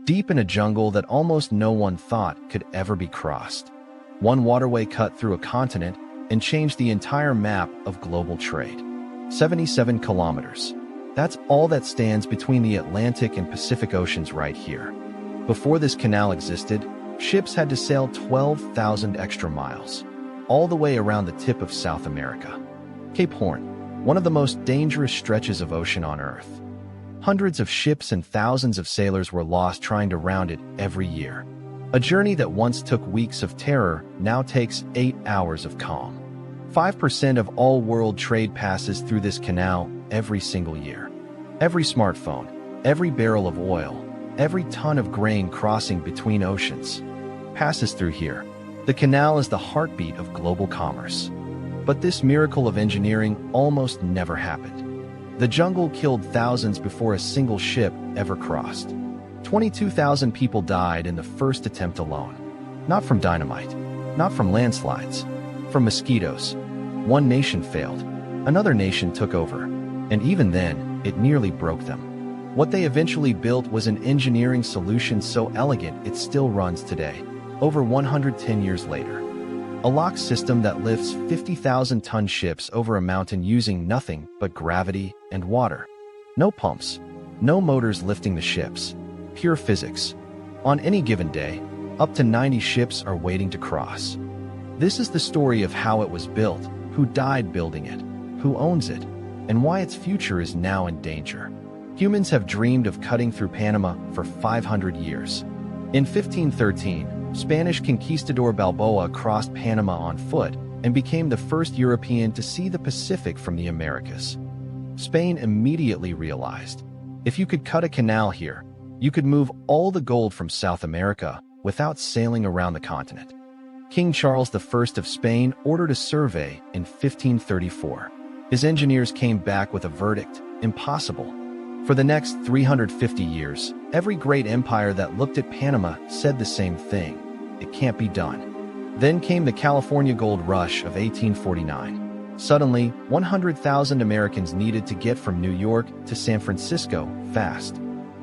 deep in a jungle that almost no one thought could ever be crossed. One waterway cut through a continent and changed the entire map of global trade. 77 kilometers. That's all that stands between the Atlantic and Pacific Oceans right here. Before this canal existed, ships had to sail 12,000 extra miles, all the way around the tip of South America. Cape Horn, one of the most dangerous stretches of ocean on Earth. Hundreds of ships and thousands of sailors were lost trying to round it every year. A journey that once took weeks of terror now takes 8 hours of calm. 5% of all world trade passes through this canal every single year. Every smartphone, every barrel of oil, every ton of grain crossing between oceans passes through here. The canal is the heartbeat of global commerce. But this miracle of engineering almost never happened. The jungle killed thousands before a single ship ever crossed. 22,000 people died in the first attempt alone. Not from dynamite, not from landslides, from mosquitoes. One nation failed, another nation took over, and even then, it nearly broke them. What they eventually built was an engineering solution so elegant it still runs today, over 110 years later. A lock system that lifts 50,000-ton ships over a mountain using nothing but gravity and water. No pumps, no motors lifting the ships. Pure physics. On any given day, up to 90 ships are waiting to cross. This is the story of how it was built, who died building it, who owns it, and why its future is now in danger. Humans have dreamed of cutting through Panama for 500 years. In 1513, Spanish conquistador Balboa crossed Panama on foot and became the first European to see the Pacific from the Americas. Spain immediately realized, if you could cut a canal here, you could move all the gold from South America without sailing around the continent. King Charles I of Spain ordered a survey in 1534. His engineers came back with a verdict: impossible. For the next 350 years, every great empire that looked at Panama said the same thing: it can't be done. Then came the California Gold Rush of 1849. Suddenly, 100,000 Americans needed to get from New York to San Francisco fast.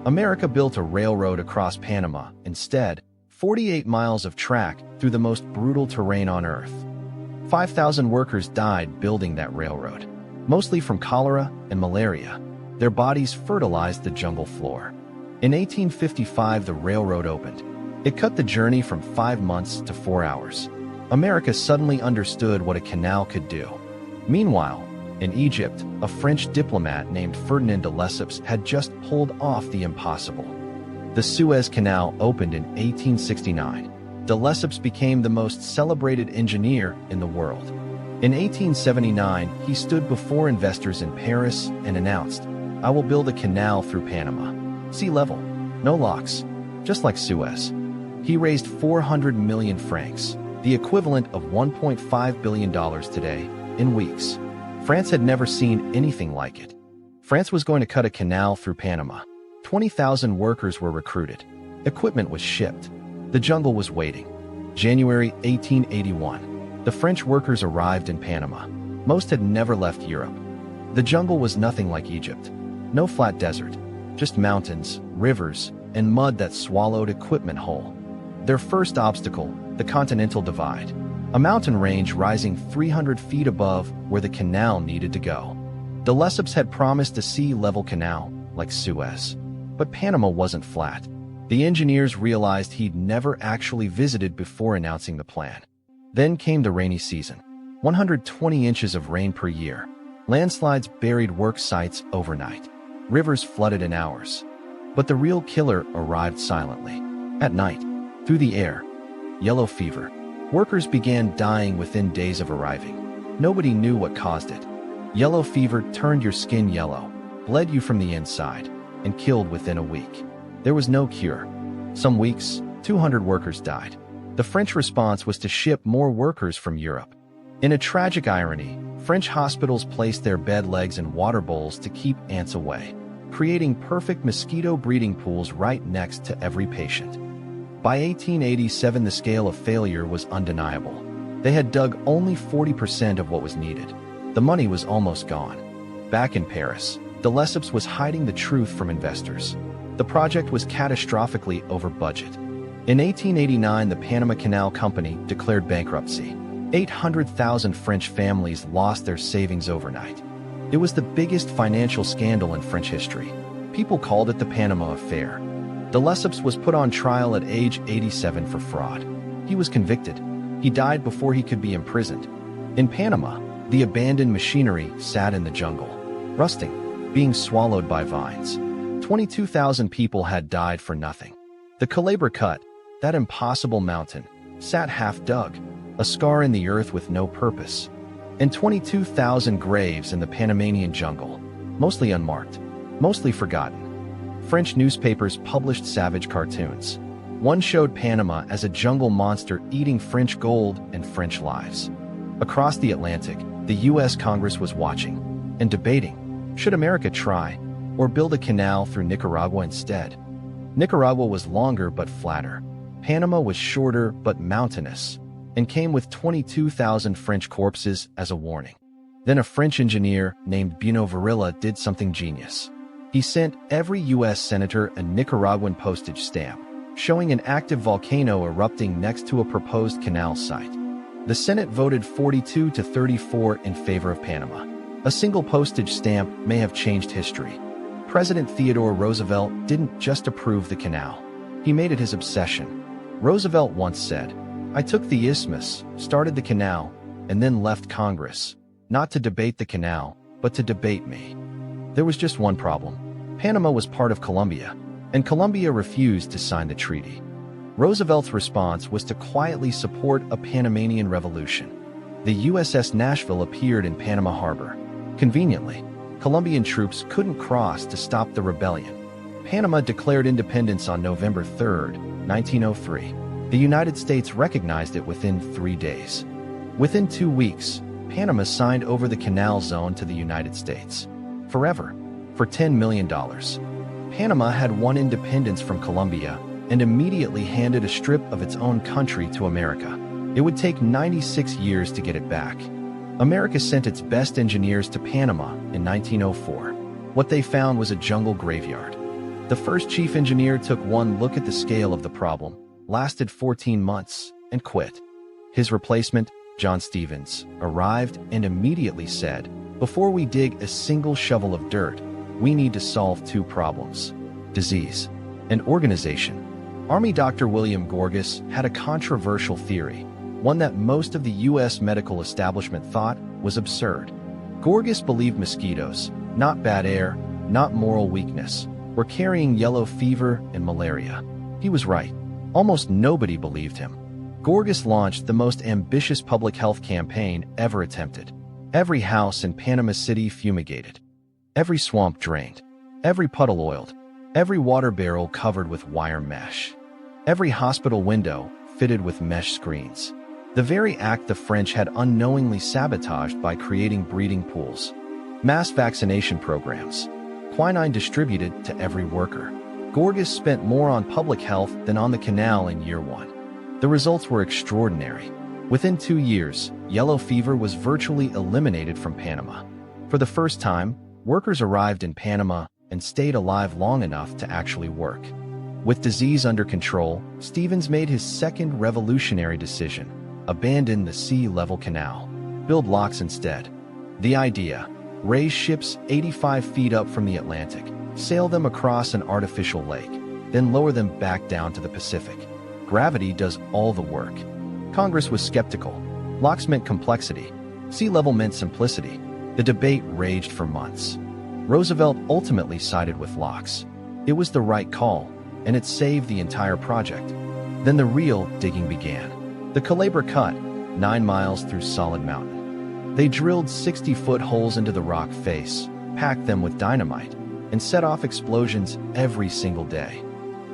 America built a railroad across Panama instead, 48 miles of track through the most brutal terrain on Earth. 5,000 workers died building that railroad, mostly from cholera and malaria. Their bodies fertilized the jungle floor. In 1855, the railroad opened. It cut the journey from 5 months to 4 hours. America suddenly understood what a canal could do. Meanwhile, in Egypt, a French diplomat named Ferdinand de Lesseps had just pulled off the impossible. The Suez Canal opened in 1869. De Lesseps became the most celebrated engineer in the world. In 1879, he stood before investors in Paris and announced, "I will build a canal through Panama. Sea level, no locks, just like Suez." He raised 400 million francs, the equivalent of $1.5 billion today, in weeks. France had never seen anything like it. France was going to cut a canal through Panama. 20,000 workers were recruited. Equipment was shipped. The jungle was waiting. January 1881. The French workers arrived in Panama. Most had never left Europe. The jungle was nothing like Egypt. No flat desert, just mountains, rivers, and mud that swallowed equipment whole. Their first obstacle, the Continental Divide, a mountain range rising 300 feet above where the canal needed to go. De Lesseps had promised a sea-level canal, like Suez. But Panama wasn't flat. The engineers realized he'd never actually visited before announcing the plan. Then came the rainy season. 120 inches of rain per year. Landslides buried work sites overnight. Rivers flooded in hours. But the real killer arrived silently. At night, through the air. Yellow fever. Workers began dying within days of arriving. Nobody knew what caused it. Yellow fever turned your skin yellow, bled you from the inside, and killed within a week. There was no cure. Some weeks, 200 workers died. The French response was to ship more workers from Europe. In a tragic irony, French hospitals placed their bed legs in water bowls to keep ants away, creating perfect mosquito breeding pools right next to every patient. By 1887, the scale of failure was undeniable. They had dug only 40% of what was needed. The money was almost gone. Back in Paris, de Lesseps was hiding the truth from investors. The project was catastrophically over budget. In 1889, the Panama Canal Company declared bankruptcy. 800,000 French families lost their savings overnight. It was the biggest financial scandal in French history. People called it the Panama Affair. De Lesseps was put on trial at age 87 for fraud. He was convicted. He died before he could be imprisoned. In Panama, the abandoned machinery sat in the jungle, rusting, being swallowed by vines. 22,000 people had died for nothing. The Culebra Cut, that impossible mountain, sat half-dug, a scar in the earth with no purpose. And 22,000 graves in the Panamanian jungle, mostly unmarked, mostly forgotten. French newspapers published savage cartoons. One showed Panama as a jungle monster eating French gold and French lives. Across the Atlantic, the U.S. Congress was watching and debating, should America try or build a canal through Nicaragua instead? Nicaragua was longer but flatter. Panama was shorter but mountainous, and came with 22,000 French corpses as a warning. Then a French engineer named Bruno Varilla did something genius. He sent every U.S. senator a Nicaraguan postage stamp, showing an active volcano erupting next to a proposed canal site. The Senate voted 42 to 34 in favor of Panama. A single postage stamp may have changed history. President Theodore Roosevelt didn't just approve the canal. He made it his obsession. Roosevelt once said, "I took the isthmus, started the canal, and then left Congress, not to debate the canal, but to debate me." There was just one problem. Panama was part of Colombia, and Colombia refused to sign the treaty. Roosevelt's response was to quietly support a Panamanian revolution. The USS Nashville appeared in Panama Harbor. Conveniently, Colombian troops couldn't cross to stop the rebellion. Panama declared independence on November 3, 1903. The United States recognized it within 3 days. Within 2 weeks, Panama signed over the canal zone to the United States. Forever, for $10 million. Panama had won independence from Colombia and immediately handed a strip of its own country to America. It would take 96 years to get it back. America sent its best engineers to Panama in 1904. What they found was a jungle graveyard. The first chief engineer took one look at the scale of the problem, lasted 14 months, and quit. His replacement, John Stevens, arrived and immediately said, "Before we dig a single shovel of dirt, we need to solve 2 problems: disease and organization." Army Dr. William Gorgas had a controversial theory, one that most of the U.S. medical establishment thought was absurd. Gorgas believed mosquitoes, not bad air, not moral weakness, were carrying yellow fever and malaria. He was right. Almost nobody believed him. Gorgas launched the most ambitious public health campaign ever attempted. Every house in Panama City fumigated. Every swamp drained. Every puddle oiled. Every water barrel covered with wire mesh. Every hospital window fitted with mesh screens. The very act the French had unknowingly sabotaged by creating breeding pools. Mass vaccination programs. Quinine distributed to every worker. Gorgas spent more on public health than on the canal in year 1. The results were extraordinary. Within 2 years, yellow fever was virtually eliminated from Panama. For the first time, workers arrived in Panama and stayed alive long enough to actually work. With disease under control, Stevens made his second revolutionary decision: abandon the sea-level canal. Build locks instead. The idea: raise ships 85 feet up from the Atlantic, sail them across an artificial lake, then lower them back down to the Pacific. Gravity does all the work. Congress was skeptical. Locks meant complexity. Sea level meant simplicity. The debate raged for months. Roosevelt ultimately sided with locks. It was the right call, and it saved the entire project. Then the real digging began. The Culebra Cut, 9 miles through solid mountain. They drilled 60-foot holes into the rock face, packed them with dynamite, and set off explosions every single day.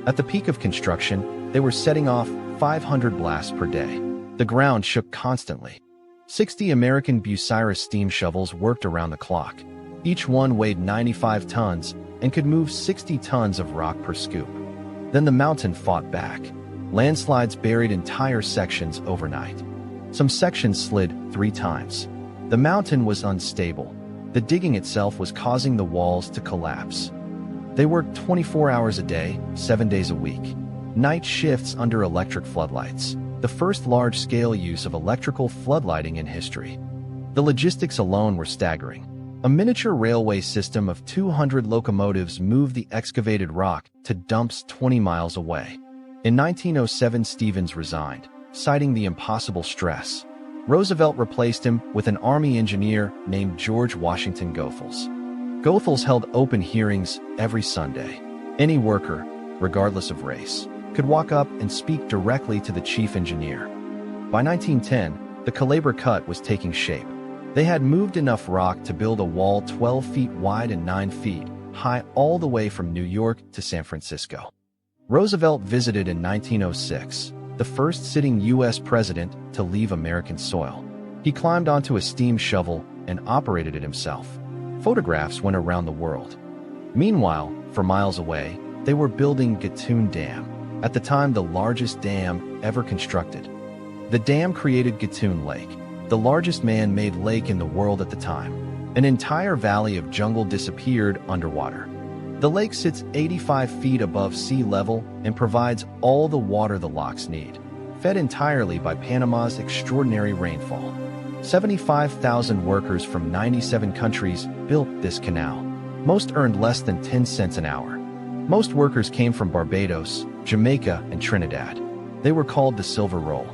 At the peak of construction, they were setting off 500 blasts per day. The ground shook constantly. 60 American Bucyrus steam shovels worked around the clock. Each one weighed 95 tons and could move 60 tons of rock per scoop. Then the mountain fought back. Landslides buried entire sections overnight. Some sections slid 3 times. The mountain was unstable. The digging itself was causing the walls to collapse. They worked 24 hours a day, 7 days a week. Night shifts under electric floodlights, the first large-scale use of electrical floodlighting in history. The logistics alone were staggering. A miniature railway system of 200 locomotives moved the excavated rock to dumps 20 miles away. In 1907, Stevens resigned, citing the impossible stress. Roosevelt replaced him with an Army engineer named George Washington Goethals. Goethals held open hearings every Sunday. Any worker, regardless of race, could walk up and speak directly to the chief engineer. By 1910, the Calabar Cut was taking shape. They had moved enough rock to build a wall 12 feet wide and 9 feet high all the way from New York to San Francisco. Roosevelt visited in 1906, the first sitting U.S. president to leave American soil. He climbed onto a steam shovel and operated it himself. Photographs went around the world. Meanwhile, for miles away, they were building Gatun Dam, at the time the largest dam ever constructed. The dam created Gatun Lake, the largest man-made lake in the world at the time. An entire valley of jungle disappeared underwater. The lake sits 85 feet above sea level and provides all the water the locks need, fed entirely by Panama's extraordinary rainfall. 75,000 workers from 97 countries built this canal. Most earned less than 10 cents an hour. Most workers came from Barbados, Jamaica, and Trinidad. They were called the Silver Roll.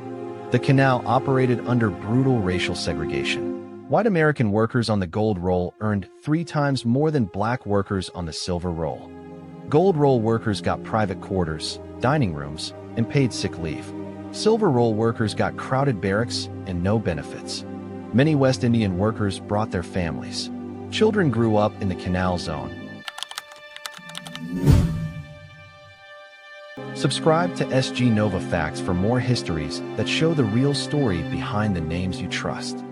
The canal operated under brutal racial segregation. White American workers on the Gold Roll earned 3 times more than black workers on the Silver Roll. Gold Roll workers got private quarters, dining rooms, and paid sick leave. Silver Roll workers got crowded barracks and no benefits. Many West Indian workers brought their families. Children grew up in the Canal Zone. Subscribe to SG Nova Facts for more histories that show the real story behind the names you trust.